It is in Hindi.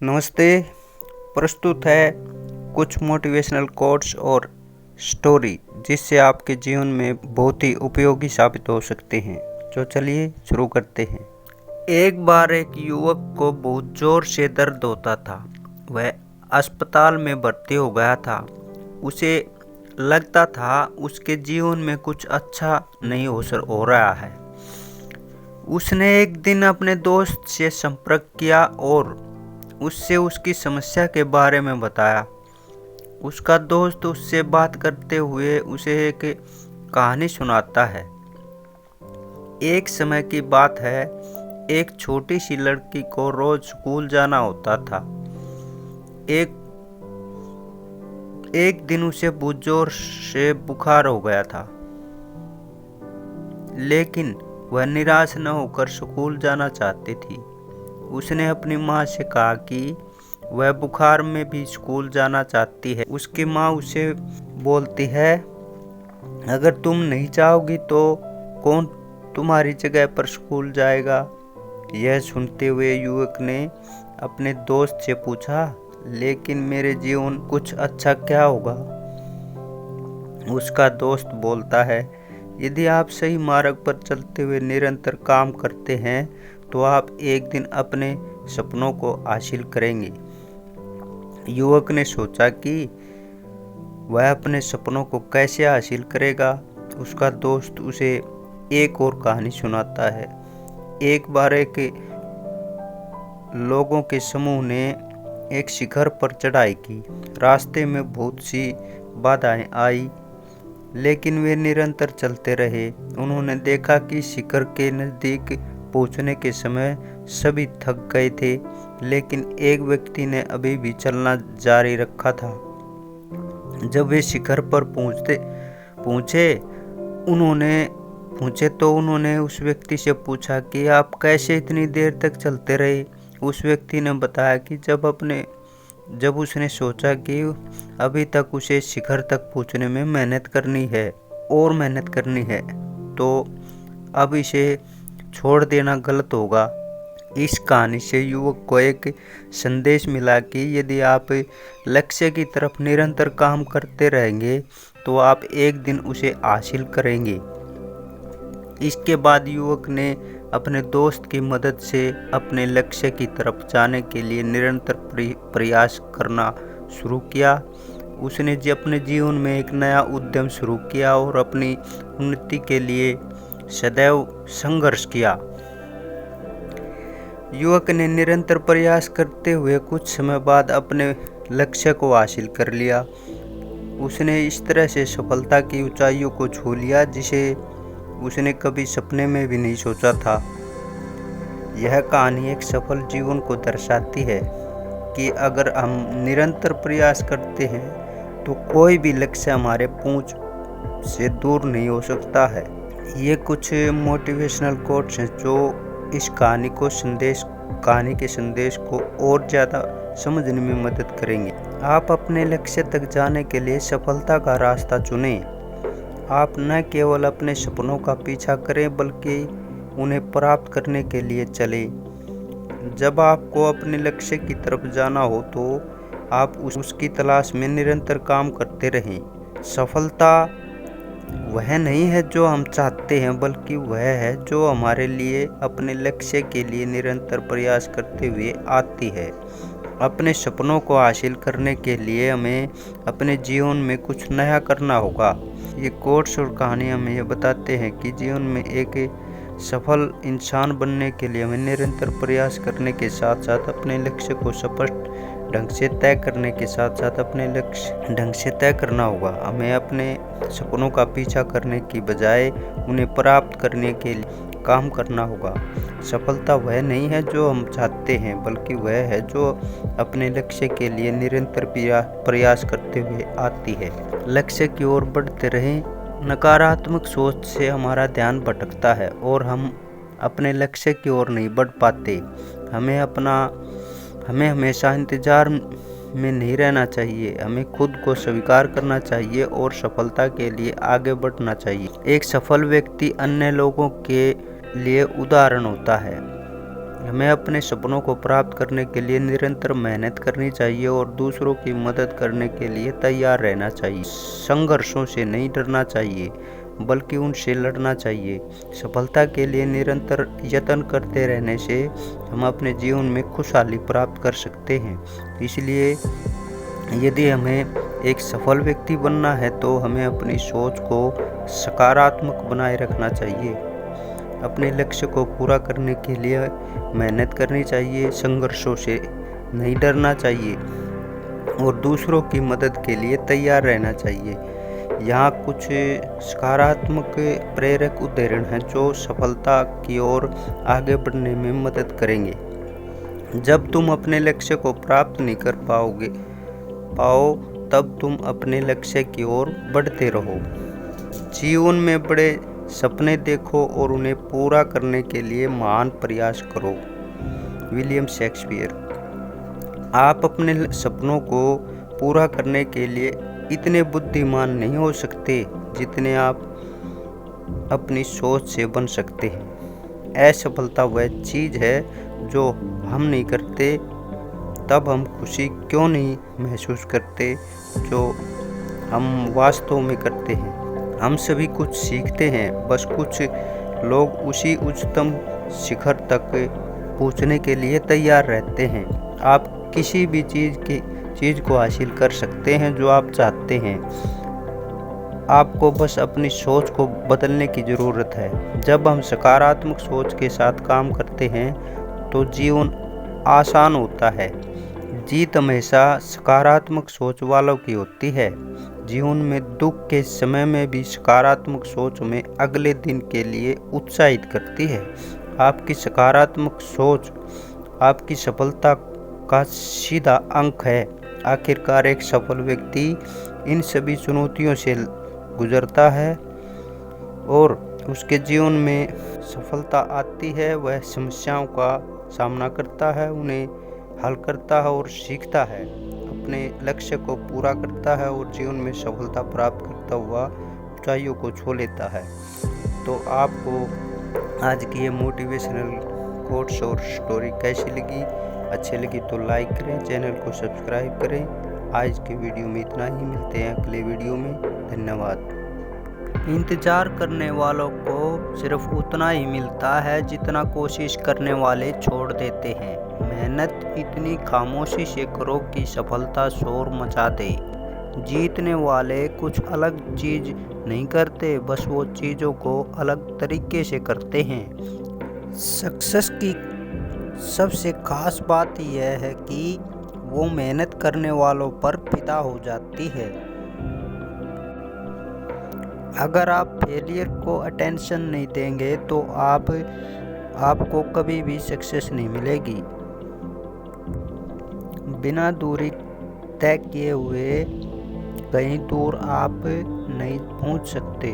नमस्ते। प्रस्तुत है कुछ मोटिवेशनल कोट्स और स्टोरी जिससे आपके जीवन में बहुत ही उपयोगी साबित हो सकते हैं। तो चलिए शुरू करते हैं। एक बार एक युवक को बहुत जोर से दर्द होता था। वह अस्पताल में भर्ती हो गया था। उसे लगता था उसके जीवन में कुछ अच्छा नहीं हो रहा है। उसने एक दिन अपने दोस्त से संपर्क किया और उससे उसकी समस्या के बारे में बताया। उसका दोस्त उससे बात करते हुए उसे एक कहानी सुनाता है। एक समय की बात है, एक छोटी सी लड़की को रोज स्कूल जाना होता था। एक दिन उसे बहुत जोर से बुखार हो गया था, लेकिन वह निराश न होकर स्कूल जाना चाहती थी। उसने अपनी माँ से कहा कि वह बुखार में भी स्कूल जाना चाहती है। उसकी माँ उसे बोलती है, अगर तुम नहीं चाहोगी तो कौन तुम्हारी जगह पर स्कूल जाएगा। यह सुनते हुए युवक ने अपने दोस्त से पूछा, लेकिन मेरे जीवन कुछ अच्छा क्या होगा। उसका दोस्त बोलता है, यदि आप सही मार्ग पर चलते हुए निरंतर काम करते हैं तो आप एक दिन अपने सपनों को हासिल करेंगे। युवक ने सोचा कि वह अपने सपनों को कैसे हासिल करेगा। उसका दोस्त उसे एक और कहानी सुनाता है। एक बार एक लोगों के समूह ने एक शिखर पर चढ़ाई की। रास्ते में बहुत सी बाधाएं आई, लेकिन वे निरंतर चलते रहे। उन्होंने देखा कि शिखर के नज़दीक पहुंचने के समय सभी थक गए थे, लेकिन एक व्यक्ति ने अभी भी चलना जारी रखा था। जब वे शिखर पर पहुंचे तो उन्होंने उस व्यक्ति से पूछा कि आप कैसे इतनी देर तक चलते रहे। उस व्यक्ति ने बताया कि जब उसने सोचा कि अभी तक उसे शिखर तक पहुंचने में मेहनत करनी है, तो अब इसे छोड़ देना गलत होगा। इस कहानी से युवक को एक संदेश मिला कि यदि आप लक्ष्य की तरफ निरंतर काम करते रहेंगे तो आप एक दिन उसे हासिल करेंगे। इसके बाद युवक ने अपने दोस्त की मदद से अपने लक्ष्य की तरफ जाने के लिए निरंतर प्रयास करना शुरू किया। उसने अपने जीवन में एक नया उद्यम शुरू किया और अपनी उन्नति के लिए सदैव संघर्ष किया। युवक ने निरंतर प्रयास करते हुए कुछ समय बाद अपने लक्ष्य को हासिल कर लिया। उसने इस तरह से सफलता की ऊंचाइयों को छू लिया जिसे उसने कभी सपने में भी नहीं सोचा था। यह कहानी एक सफल जीवन को दर्शाती है कि अगर हम निरंतर प्रयास करते हैं तो कोई भी लक्ष्य हमारे पहुंच से दूर नहीं हो सकता है। ये कुछ मोटिवेशनल कोट्स हैं जो इस कहानी के संदेश को और ज़्यादा समझने में मदद करेंगे। आप अपने लक्ष्य तक जाने के लिए सफलता का रास्ता चुनें। आप न केवल अपने सपनों का पीछा करें बल्कि उन्हें प्राप्त करने के लिए चलें। जब आपको अपने लक्ष्य की तरफ जाना हो तो आप उसकी तलाश में निरंतर काम करते रहें। सफलता वह नहीं है जो हम चाहते हैं, बल्कि वह है जो हमारे लिए अपने लक्ष्य के लिए निरंतर प्रयास करते हुए आती है। अपने सपनों को हासिल करने के लिए हमें अपने जीवन में कुछ नया करना होगा। ये कोट्स और कहानियाँ हमें ये बताते हैं कि जीवन में एक सफल इंसान बनने के लिए हमें निरंतर प्रयास करने के साथ साथ अपने लक्ष्य को स्पष्ट ढंग से तय करने के साथ साथ अपने लक्ष्य ढंग से तय करना होगा। हमें अपने सपनों का पीछा करने की बजाय उन्हें प्राप्त करने के लिए काम करना होगा। सफलता वह नहीं है जो हम चाहते हैं, बल्कि वह है जो अपने लक्ष्य के लिए निरंतर प्रयास करते हुए आती है। लक्ष्य की ओर बढ़ते रहें। नकारात्मक सोच से हमारा ध्यान भटकता है और हम अपने लक्ष्य की ओर नहीं बढ़ पाते। हमें हमेशा इंतजार में नहीं रहना चाहिए। हमें खुद को स्वीकार करना चाहिए और सफलता के लिए आगे बढ़ना चाहिए। एक सफल व्यक्ति अन्य लोगों के लिए उदाहरण होता है। हमें अपने सपनों को प्राप्त करने के लिए निरंतर मेहनत करनी चाहिए और दूसरों की मदद करने के लिए तैयार रहना चाहिए। संघर्षों से नहीं डरना चाहिए, बल्कि उनसे लड़ना चाहिए। सफलता के लिए निरंतर यत्न करते रहने से हम अपने जीवन में खुशहाली प्राप्त कर सकते हैं। इसलिए यदि हमें एक सफल व्यक्ति बनना है तो हमें अपनी सोच को सकारात्मक बनाए रखना चाहिए। अपने लक्ष्य को पूरा करने के लिए मेहनत करनी चाहिए, संघर्षों से नहीं डरना चाहिए और दूसरों की मदद के लिए तैयार रहना चाहिए। यहाँ कुछ सकारात्मक प्रेरक उदाहरण हैं जो सफलता की ओर आगे बढ़ने में मदद करेंगे। जब तुम अपने लक्ष्य को प्राप्त नहीं कर पाओ तब तुम अपने लक्ष्य की ओर बढ़ते रहो। जीवन में बड़े सपने देखो और उन्हें पूरा करने के लिए महान प्रयास करो। William Shakespeare. आप अपने सपनों को पूरा करने के लिए इतने बुद्धिमान नहीं हो सकते जितने आप अपनी सोच से बन सकते हैं। असफलता वह चीज़ है जो हम नहीं करते, तब हम खुशी क्यों नहीं महसूस करते जो हम वास्तव में करते हैं। हम सभी कुछ सीखते हैं, बस कुछ लोग उसी उच्चतम शिखर तक पहुंचने के लिए तैयार रहते हैं। आप किसी भी चीज़ को हासिल कर सकते हैं जो आप चाहते हैं। आपको बस अपनी सोच को बदलने की ज़रूरत है। जब हम सकारात्मक सोच के साथ काम करते हैं तो जीवन आसान होता है। जीत हमेशा सकारात्मक सोच वालों की होती है। जीवन में दुख के समय में भी सकारात्मक सोच हमें अगले दिन के लिए उत्साहित करती है। आपकी सकारात्मक सोच आपकी सफलता का सीधा अंक है। आखिरकार एक सफल व्यक्ति इन सभी चुनौतियों से गुजरता है और उसके जीवन में सफलता आती है। वह समस्याओं का सामना करता है, उन्हें हल करता है और सीखता है, अपने लक्ष्य को पूरा करता है और जीवन में सफलता प्राप्त करता हुआ ऊंचाइयों को छू लेता है। तो आपको आज की ये मोटिवेशनल कोट्स और स्टोरी कैसी लगी? अच्छी लगी तो लाइक करें, चैनल को सब्सक्राइब करें। आज की वीडियो में इतना ही, मिलते हैं अगले वीडियो में। धन्यवाद। इंतजार करने वालों को सिर्फ उतना ही मिलता है जितना कोशिश करने वाले छोड़ देते हैं। मेहनत इतनी खामोशी से करो कि सफलता शोर मचा दे। जीतने वाले कुछ अलग चीज़ नहीं करते, बस वो चीज़ों को अलग तरीके से करते हैं। सक्सेस की सबसे खास बात यह है कि वो मेहनत करने वालों पर फिदा हो जाती है। अगर आप फेलियर को अटेंशन नहीं देंगे तो आपको कभी भी सक्सेस नहीं मिलेगी। बिना दूरी तय किए हुए कहीं दूर आप नहीं पहुंच सकते।